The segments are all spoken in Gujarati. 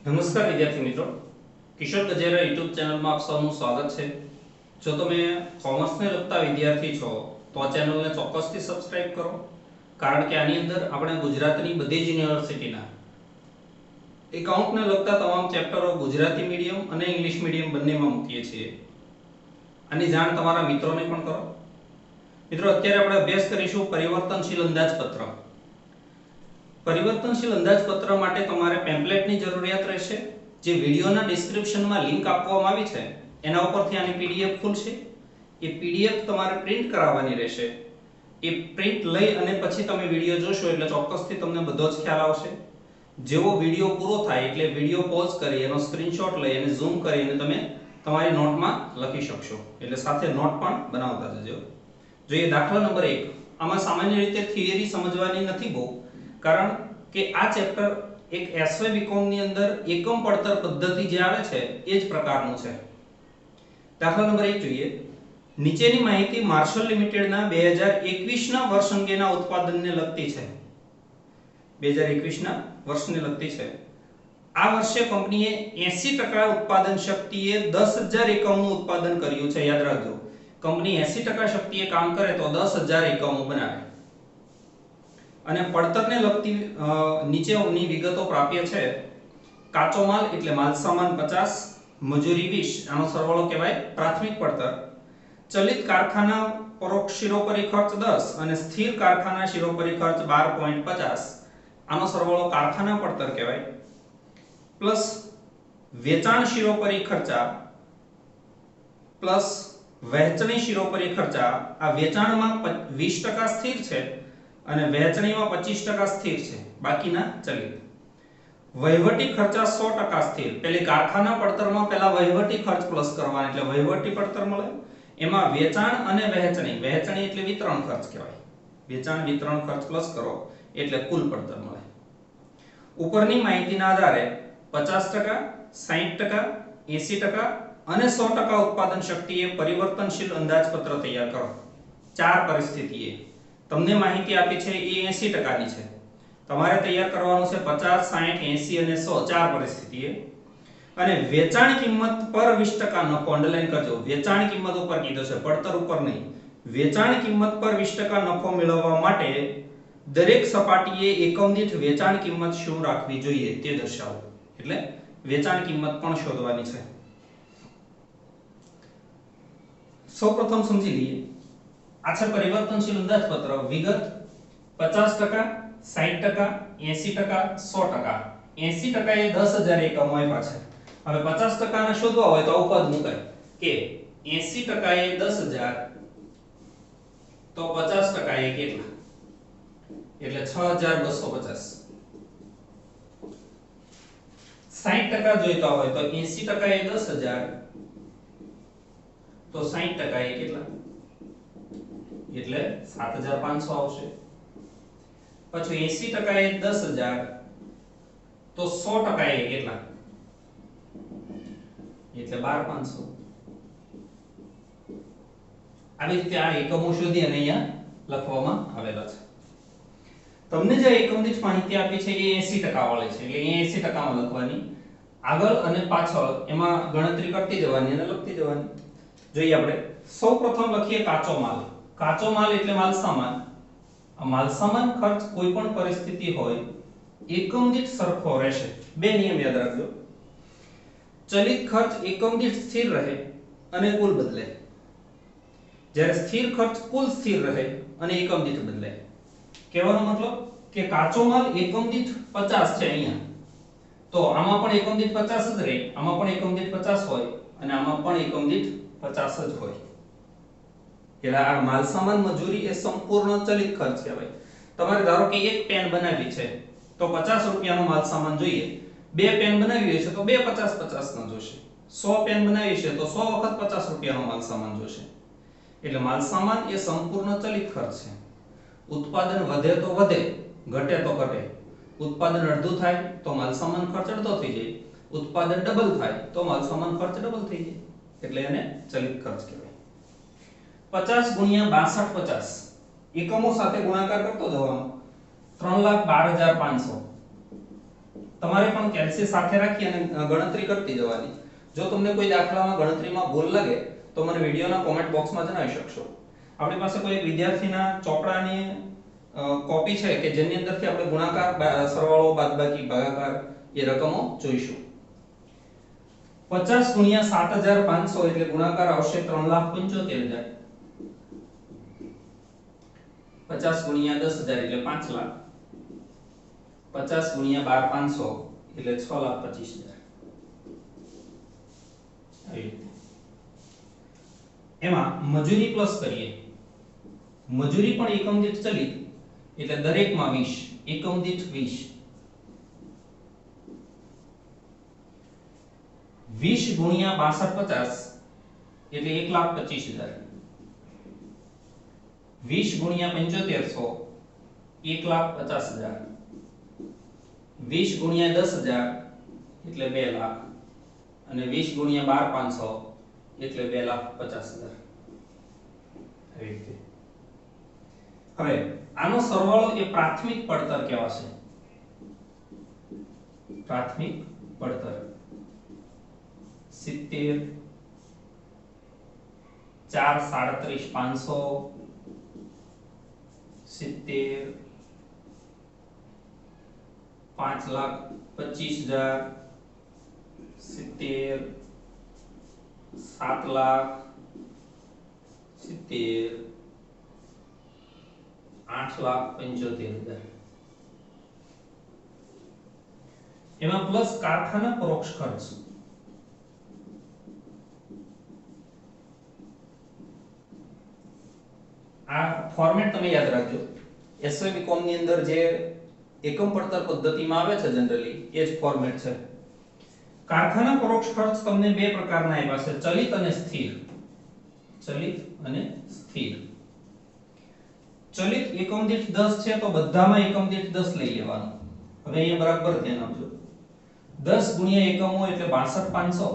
નમસ્કાર વિદ્યાર્થી મિત્રો, કિશોર ગજેરા યુટ્યુબ ચેનલમાં આપ સૌનું સ્વાગત છે। જો તમે કોમર્સને લગતા વિદ્યાર્થી છો તો આ ચેનલને ચોક્કસથી સબસ્ક્રાઇબ કરો, કારણ કે આની અંદર આપણે ગુજરાતની બધી જ યુનિવર્સિટીના એકાઉન્ટને લગતા તમામ ચેપ્ટરો ગુજરાતી મીડિયમ અને ઇંગ્લિશ મીડિયમ બંનેમાં મૂકીએ છીએ। આની જાણ તમારા મિત્રોને પણ કરો। મિત્રો, અત્યારે આપણે અભ્યાસ કરીશું પરિવર્તનશીલ અંદાજપત્ર। પરિવર્તનશીલ અંદાજપત્ર માટે તમારે પેમ્પલેટની જરૂરિયાત રહેશે, જે વિડિયોના ડિસ્ક્રિપ્શનમાં લિંક આપવામાં આવી છે એના ઉપરથી આની પીડીએફ ખુલશે। એ પીડીએફ તમારે પ્રિન્ટ કરાવવાની રહેશે। એ પ્રિન્ટ લઈ અને પછી તમે વિડિયો જોશો એટલે ચોક્કસથી તમને બધો જ ખ્યાલ આવશે। જેવો વિડિયો પૂરો થાય એટલે વિડિયો પોઝ કરી એનો સ્ક્રીનશોટ લઈ અને ઝૂમ કરીને તમે તમારી નોટમાં લખી શકશો, એટલે સાથે નોટ પણ બનાવતા જજો। જોઈએ દાખલા નંબર 1। આમાં સામાન્ય રીતે થિયરી સમજવાની નથી બહુ, કારણ કે આ ચેપ્ટર એક એસવાય બીકોમ ની અંદર એકમ પડતર પદ્ધતિ જે આવે છે એ જ પ્રકારનું છે। દાખલા નંબર 1 જોઈએ। નીચેની માહિતી માર્શલ લિમિટેડના 2021 ના વર્ષ અંગેના ઉત્પાદનને લગતી છે। 2021 ના વર્ષને લગતી છે। આ વર્ષે કંપનીએ 80% ઉત્પાદન શક્તિએ 10000 એકમનું ઉત્પાદન કર્યું છે। યાદ રાખજો, કંપની 80% શક્તિએ કામ કરે તો 10000 એકમો બનાવે। અને પડતરને લગતી નીચેની વિગતો પ્રાપ્ય છે। કાચો માલ એટલે માલ સામાન 50, મજૂરી 20, આનો સરવાળો કહેવાય પ્રાથમિક પડતર। ચલિત કારખાના પરોક્ષ શિરોપરી ખર્ચ 10 અને સ્થિર કારખાના શિરોપરી ખર્ચ 12.50, આનો સરવાળો કારખાના પડતર કહેવાય। પ્લસ વેચાણ શિરોપરી ખર્ચા પ્લસ વહેંચણી શિરોપરી ખર્ચા। આ વેચાણમાં 20% સ્થિર છે અને વહેંચણીમાં 25% સ્થિર છે, બાકીના ચલિત। વહીવટી ખર્ચા 100% સ્થિર। પેલી કારખાના પડતરમાં પહેલા વહીવટી ખર્ચ પ્લસ કરવાના એટલે વહીવટી પડતર મળે। એમાં વેચાણ અને વહેંચણી, વહેંચણી એટલે વિતરણ ખર્ચ કહેવાય, વેચાણ વિતરણ ખર્ચ પ્લસ કરો એટલે કુલ પડતર મળે। ઉપરની માહિતીના આધારે 50%, 60%, 80% અને 100% ઉત્પાદન શક્તિએ પરિવર્તનશીલ અંદાજપત્ર તૈયાર કરો। ચાર પરિસ્થિતિએ તમને માહિતી આપી છે એ 80% ની છે, તમારે તૈયાર કરવાનું છે 50, 60, 80 અને 100 ચાર પરિસ્થિતિએ। અને વેચાણ કિંમત પર 20% નફો, અંડરલાઈન કરજો, વેચાણ કિંમત ઉપર કીધું છે, પડતર ઉપર નહીં। વેચાણ કિંમત પર 20% નફો મેળવવા માટે દરેક સપાટીએ એકમ દીઠ વેચાણ કિંમત શું રાખવી જોઈએ તે દર્શાવો, એટલે વેચાણ કિંમત પણ શોધવાની છે। સૌપ્રથમ સમજી લઈએ, આ છે પરિવર્તનશીલ અંદાજપત્ર। વિગત 50%, 60%, 80%, 100%। 80% એ 10000 એકમો આપ્યા છે। હવે 50% ને શોધવા હોય તો આવું પદ મુકાય કે 80% એ 10000 તો 50% એ કેટલા, એટલે 6250। 60% જોઈતા હોય તો 80% એ 10000 તો 60% એ કેટલા, એટલે 7500 આવશે। પછી 80% એ 10000 તો 100% એ કેટલા, એટલે 12500। આવી રીતે આ એકમો શોધી અને અહીંયા લખવામાં આવેલા છે। તમને જે એકમ દીઠ માહિતી આપી છે એ 80% વાળી છે, એટલે એ 80% માં લખવાની, આગળ અને પાછળ એમાં ગણતરી કરતી જવાની અને લખતી જવાની। જોઈએ આપણે સૌપ્રથમ લખીએ કાચો માલ। કાચો માલ એટલે માલ સામાન। આ માલ સામાન ખર્ચ કોઈ પણ પરિસ્થિતિ હોય એકમ દીઠ સરખો રહેશે। બે નિયમ યાદ રાખજો, ચલિત ખર્ચ એકમ દીઠ સ્થિર રહે અને કુલ બદલે, જ્યારે સ્થિર ખર્ચ કુલ સ્થિર રહે અને એકમ દીઠ બદલાય। કહેવાનો મતલબ કે કાચો માલ એકમ દીઠ 50 છે અહીંયા, તો આમાં પણ એકમ દીઠ 50 જ રહે, આમાં પણ એકમ દીઠ 50 હોય અને આમાં પણ એકમ દીઠ 50 જ હોય। એટલે આ માલ સામાન મજૂરી એ સંપૂર્ણ ચલિત ખર્ચ કહેવાય। તમારે ધારો કે એક પેન બનાવવી છે તો 50 રૂપિયાનો માલ સામાન જોઈએ, બે પેન બનાવવી છે તો બે 50 નો જોશે, 100 પેન બનાવી છે તો 100 વખત 50 રૂપિયાનો માલ સામાન જોશે। એટલે માલ સામાન એ સંપૂર્ણ ચલિત ખર્ચ છે। ઉત્પાદન વધે તો વધે, ઘટે તો ઘટે। ઉત્પાદન અડધું થાય તો માલ સામાન ખર્ચ અડધો થઈ જાય, ઉત્પાદન ડબલ થાય તો માલ સામાન ખર્ચ ડબલ થઈ જાય, એટલે એને ચલિત ખર્ચ કહેવાય। 50 ગુણ્યા 6250 એકમો સાથે ગુણાકાર કરતો જવાનો, 312500 તમારે પણ કેલ્સી સાથે રાખી અને ગણતરી કરતી જવાની. જો તમને કોઈ દાખલામાં ગણતરીમાં ભૂલ લાગે તો મને વિડિયોના કોમેન્ટ બોક્સમાં જણાવી શકશો. આપણી પાસે કોઈ વિદ્યાર્થીના ચોપડાની કોપી છે કે જેની અંદરથી આપણે ગુણાકાર, સરવાળો, બાદબાકી, ભાગાકાર એ રકમો જોઈશું. 50 ગુણ્યા 7500 એટલે ગુણાકાર આવશે 3,75,000. 50 ગુણ્યા 10,000 એટલે 5 લાખ. 50 ગુણ્યા 12,500 એટલે 6,25,000. આવી રીતે. એમાં મજૂરી પ્લસ કરીએ. મજૂરી પણ એકમ દીઠ ચલિત એટલે દરેકમાં 20, એકમ દીઠ 20. 20 ગુણ્યા 6250 એટલે 1,25,000. 20 ગુણ્યા 7500 1,50,000. 20 ગુણ્યા 10,000 એટલે 2 લાખ અને 20 ગુણ્યા 12,500 એટલે 2,50,000. આવી રીતે. હવે આનો સરવાળો એ પ્રાથમિક પડતર કહેવાશે. પ્રાથમિક પડતર 70 4,37,500 70 5,25,000 70 7 લાખ 70 8,75,000. એમાં પ્લસ કારખાના પરોક્ષ ખર્ચ. આ ફોર્મેટ તમે યાદ રાખજો. એસવાય બીકોમ ની અંદર જે એકમ પડતર પદ્ધતિમાં આવે છે જનરલી એ જ ફોર્મેટ છે. કારખાના પરોક્ષ ખર્ચ તમને બે પ્રકારના આપ્યા છે, ચલિત અને સ્થિર. ચલિત અને સ્થિર. ચલિત એકમ દીઠ 10 છે તો બધામાં એકમ દીઠ 10 લઈ લેવાનું. હવે અહીંયા બરાબર ધ્યાન આપજો. 10 ગુણ્યા એકમો એટલે 62,500.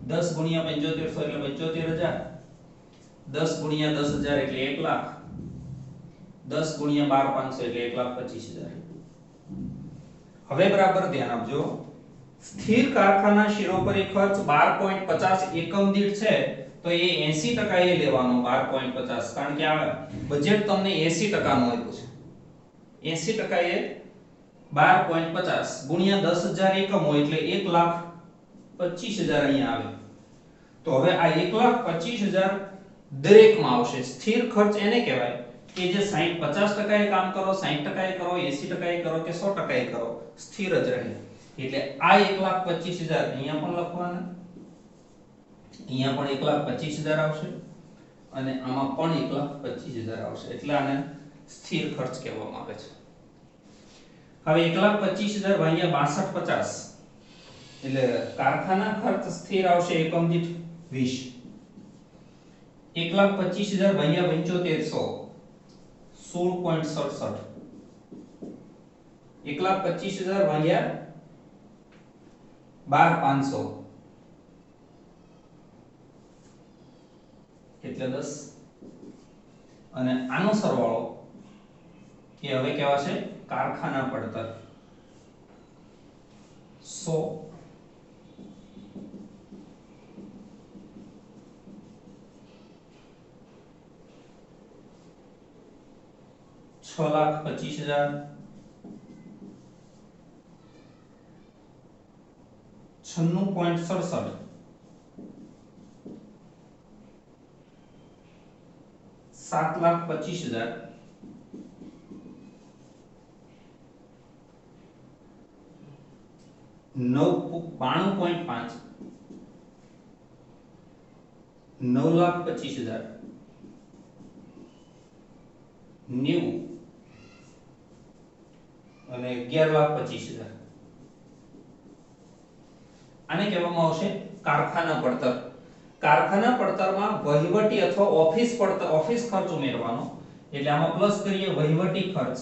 10 ગુણ્યા 7500 એટલે 75,000. 10 ગુણ્યા 10,000 એટલે 1 લાખ. 10 ગુણ્યા 12,500 એટલે 1,25,000. હવે બરાબર ધ્યાન આપજો. સ્થિર કારખાના શિરોપરી ખર્ચ 12.50 એકમ દીઠ છે તો એ 80% એ લેવાનો. 12.50 કારણ કે આ બજેટ તમને 80% નું આપ્યું છે. 80% એ 12.50 ગુણ્યા 10,000 એકમો એટલે 1,25,000 અહીંયા આવે. તો હવે આ 1,25,000 દરેકમાં આવશે. સ્થિર ખર્ચ એને કહેવાય કે જે 50% એ કામ કરો, 60% એ કરો, 80% એ કરો કે 100% એ કરો, સ્થિર જ રહે. એટલે આ 1,25,000 અહીંયા પણ લખવાના, અહીંયા પણ 1,25,000 આવશે અને આમાં પણ 1,25,000 આવશે. એટલે આને સ્થિર ખર્ચ કહેવામાં આવે છે. હવે 1,25,000 ભાગ્યા 62,50 એટલે કારખાના ખર્ચ સ્થિર આવશે એકમ દીઠ 20. 1,25,000 ભાગ્યા 7500 16.67. 1,25,000 ભાગ્યા 12,500 એટલે 10 અને આનો સરવાળો એ હવે કેવા છે કારખાના પડતર 100 6,25,000 96.67 7,25,000 92.5 9,25,000 90 અને 11,25,000. આને કહેવામાં આવશે કારખાના પડતર. કારખાના પડતરમાં વહીવટી અથવા ઓફિસ પડતર, ઓફિસ ખર્ચ ઉમેરવાનો. એટલે આમાં પ્લસ કરીએ વહીવટી ખર્ચ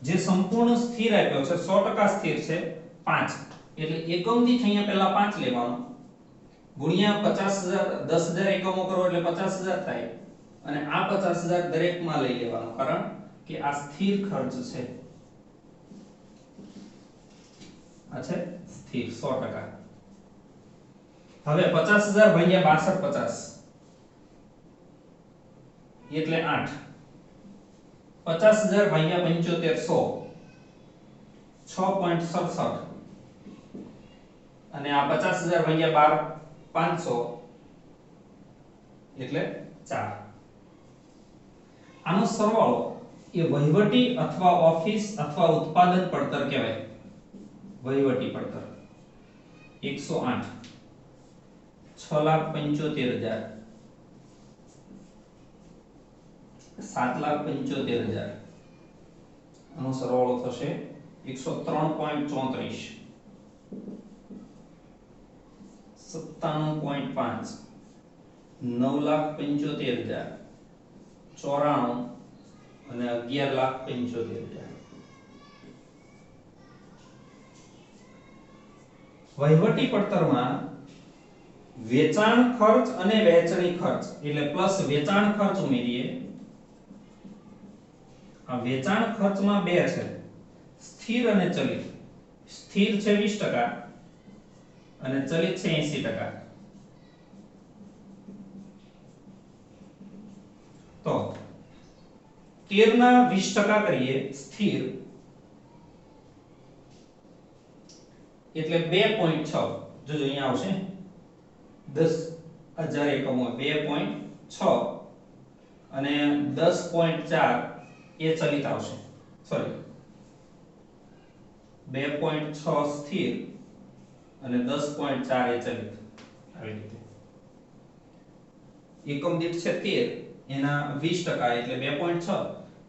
જે સંપૂર્ણ સ્થિર આપ્યો છે 100% સ્થિર છે 5 એટલે એકમ દીઠ અહીંયા પહેલા 5 લેવાનો ગુણ્યા 50,000 10,000 એકમો કરો એટલે 50,000 થાય અને આ 50,000 દરેકમાં લઈ લેવાનો કારણ કે આ સ્થિર ખર્ચ છે. આ છે સ્થિર 100%. હવે 50,000 ભાગ્યા 6250 એટલે 8. 50,000 ભાગ્યા 75 6.67 અને આ 50,000 ભાગ્યા 12 500 એટલે 4. આનો સરવાળો એ વહીવટી અથવા ઓફિસ અથવા ઉત્પાદન પડતર કહેવાય. વહીવટી પડતર 108 6,75,000 7,75,000 આનો સરવાળો થશે 103.34 97.5 9,75,000 94 અને 11,75,000. વહીવટી પડતરમાં વેચાણ ખર્ચ અને વહેંચણી ખર્ચ એટલે પ્લસ વેચાણ ખર્ચ ઉમેરીએ. આ વેચાણ ખર્ચમાં બે છે, સ્થિર અને ચલિત. સ્થિર છે 20% અને ચલિત છે 80%. તો 13 ના 20% કરીએ સ્થિર એટલે 2.6. જોજો અહીંયા આવશે 10,000 એકમો 2.6 અને 10.4 એ ચલિત આવશે. સોરી 2.6 સ્થિર અને 10.4 એ ચલિત. આવી રીતે એકમ દીઠ છે 13 એના 20% એટલે 2.6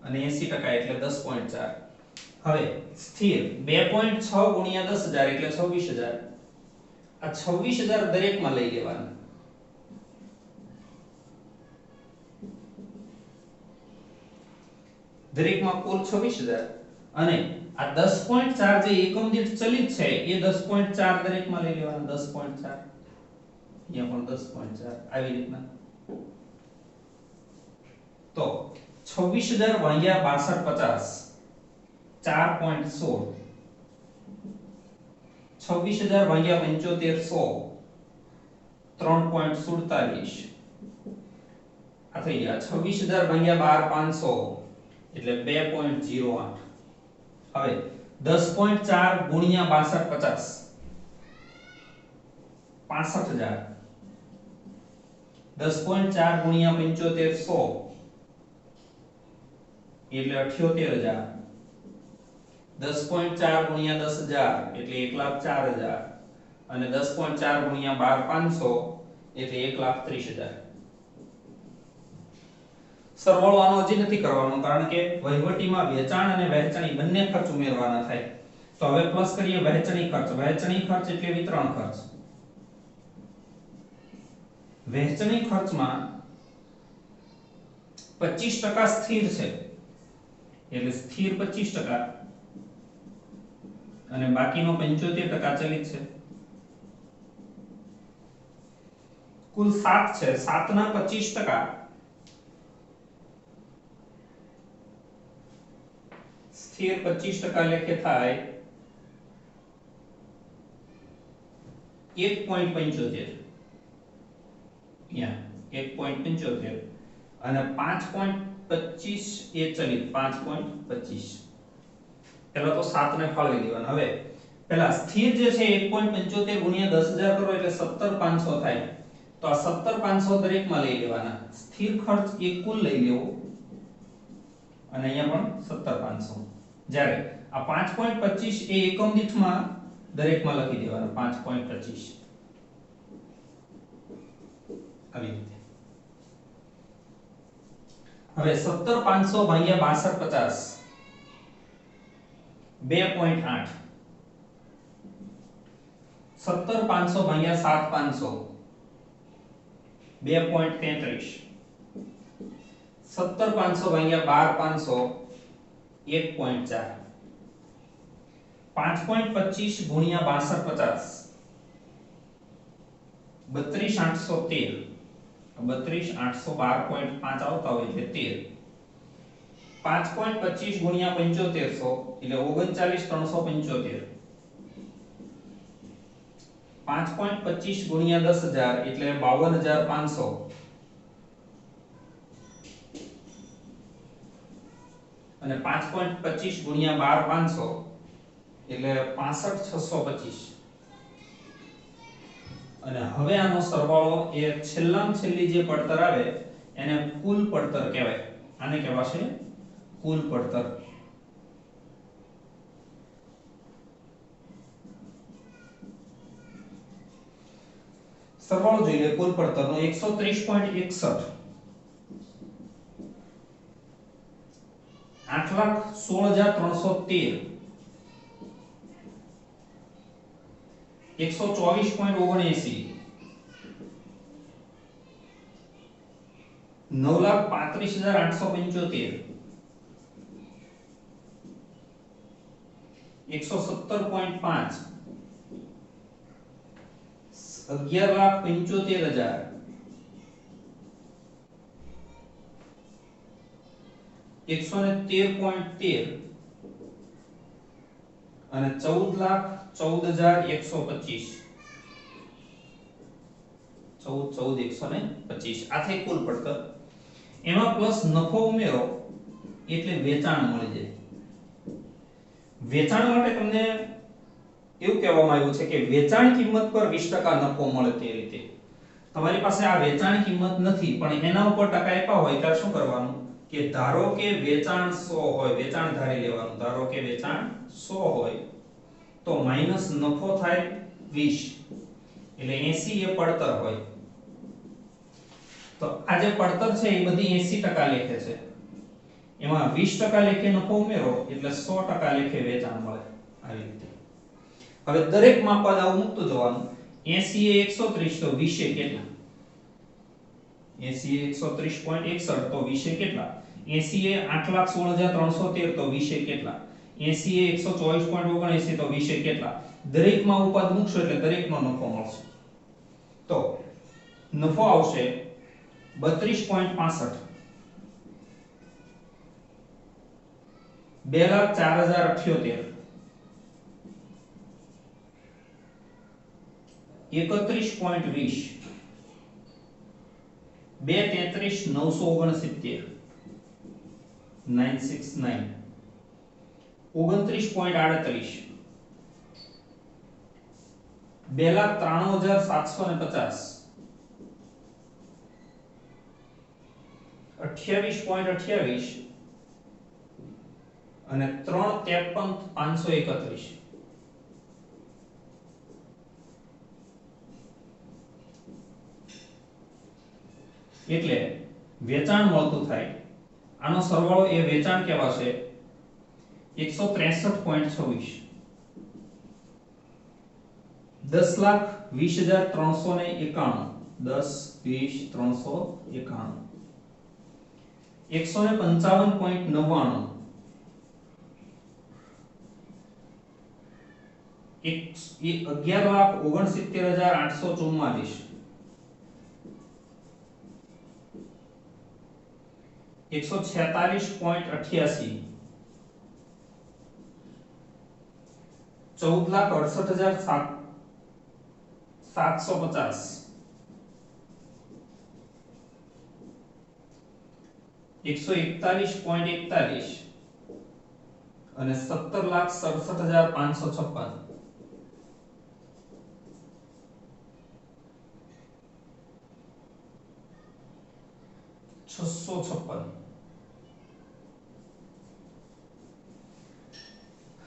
અને 80% એટલે 10.4. હવે સ્થિર 2.6 ગુણ્યા 10,000 એટલે 26,000. આ 26,000 દરેકમાં લઈ લેવાના. દરેકમાં કુલ 26,000 અને આ 10.4 જે એકમ દીઠ ચલિત છે એ 10.4 દરેકમાં લઈ લેવાના. 10.4 અહીંયા પણ 10.4 આવી રીતના. તો 26,000 ભાગ્યા 6250 4.16 26,000 ભાગ્યા 75 3.47 આ થઈ ગયા. 26,000 ભાગ્યા 12 500 એટલે 2.08. હવે 10.4 ગુણ્યા 6250 65,000 10.4 ગુણ્યા 75 એટલે 78,000 10.4 ગુણ્યા 10,000 એટલે 1,04,000 અને 10.4 ગુણ્યા 12 500 એટલે 1,30,000. સરવાળો આનો હજી નથી કરવાનો કારણ કે વહીવટીમાં વેચાણ અને વહેંચણી બંને ખર્ચ ઉમેરવાના થાય. તો હવે પ્લસ કરીએ વહેંચણી ખર્ચ. વહેંચણી ખર્ચ એટલે વિતરણ ખર્ચ. વહેંચણી ખર્ચમાં 25% સ્થિર છે એટલે સ્થિર 25% અને બાકીનો 75% ચલિત છે. કુલ 7 છે. 7 ના 25% સ્થિર 25% લેખે થાય 1.75 અહીંયા 1.75 અને 5.25 એ ચલિત 5.25. પહેલા તો 7 ને ફાળવી દેવાના. હવે પહેલા સ્થિર જે છે 1.75 ગુણ્યા 10,000 કરો એટલે 17,500 થાય. તો આ 17,500 દરેકમાં લઈ લેવાના. સ્થિર ખર્ચ એ કુલ લઈ લેવો અને અહીંયા પણ 17,500. જ્યારે આ 5.25 એ એકમ દીઠમાં દરેકમાં લખી દેવાના 5.25 આવી રીતે. હવે 17,500 ભાગ્યા 6250 2.8 17,500 ભાગ્યા 7,500 2.33 17,500 ભાગ્યા 12,500 1.4 5.25 ગુણ્યા 6250 32,813 32,812.5 આવતા હોય એટલે 13 5.25 ગુણ્યા 7500 એટલે 39,375 5.25 ગુણ્યા 10,000 એટલે 52,500 અને 5.25 ગુણ્યા 12,500 એટલે 65,625 અને હવે આનો સરવાળો એ છેલ્લામાં છેલ્લી જે પડતર આવે એને કુલ પડતર કહેવાય. આને કહેવાશે કુલ પડતર. સરવાળો જોઈ લે કુલ પડતરનો 130.61 8,16,313 124.79 9,35,875 117.5 11,75,000 113.13 અને 14,14,125 14,125 આ થઈ કુલ પડતર. એમાં પ્લસ નફો ઉમેરો એટલે વેચાણ મળી જાય. વેચાણ માટે તમને એવું કહેવામાં આવ્યું છે કે વેચાણ કિંમત પર 20% નફો મળે તે રીતે. તમારી પાસે આ વેચાણ કિંમત નથી પણ એના ઉપર ટકા આપ્યા હોય ત્યારે શું કરવાનું કે ધારો કે વેચાણ 100 હોય, વેચાણ ધારી લેવાનું. ધારો કે વેચાણ 100 હોય તો માઈનસ નફો થાય 20 એટલે 80 એ પડતર હોય. તો આ જે પડતર છે એ બધી 80% લેખે છે. એમાં 20% લેખે નફો ઉમેરો એટલે 100% લેખે વેચાણ મળે. આવી રીતે હવે દરેક માં પદ આવું મૂકતું જવાનું. 80 એ 130 તો 20 એ કેટલા? 80 એ 130.61 તો 20 એ કેટલા? 80 એ 8,16,313 તો 20 એ કેટલા? 80 એ 124.79 તો 20 એ કેટલા? દરેક માં ઉપદ મૂકશો એટલે દરેકનો નફો મળશે. તો નફો આવશે 32.65 2,04,078 31.20 2,33,969 969 29.38 2,93,750 28.28 અને 3,53,531 એટલે વેચાણ મળતું થાય. આનો સરવાળો એ વેચાણ કહેવાશે 163.26 10,20,391 10,20,391 155.99 11,69,844 146.88 14,68,750 141.41 અને 17,67,556 656.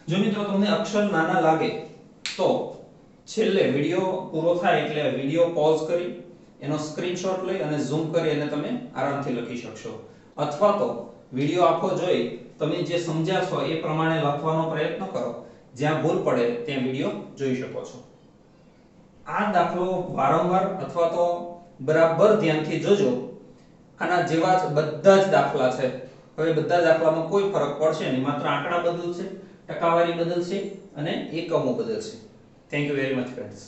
જો મિત્રો તમને અક્ષર નાના લાગે તો છેલ્લે વિડિયો પૂરો થાય એટલે વિડિયો પોઝ કરી એનો સ્ક્રીનશોટ લઈ અને ઝૂમ કરી અને તમે આરામથી લખી શકશો. અથવા તો વિડિયો આખો જોઈ તમે જે સમજ્યા છો એ પ્રમાણે લખવાનો પ્રયત્ન કરો. જ્યાં ભૂલ પડે ત્યાં વિડિયો જોઈ શકો છો. આ દાખલો વારંવાર અથવા તો બરાબર ધ્યાનથી જોજો. આના જેવા જ બધા જ દાખલા છે. હવે બધા દાખલામાં કોઈ ફરક પડશે નહીં, માત્ર આંકડા બદલશે, ટકાવારી બદલશે અને એકમો બદલશે. Thank you very much friends.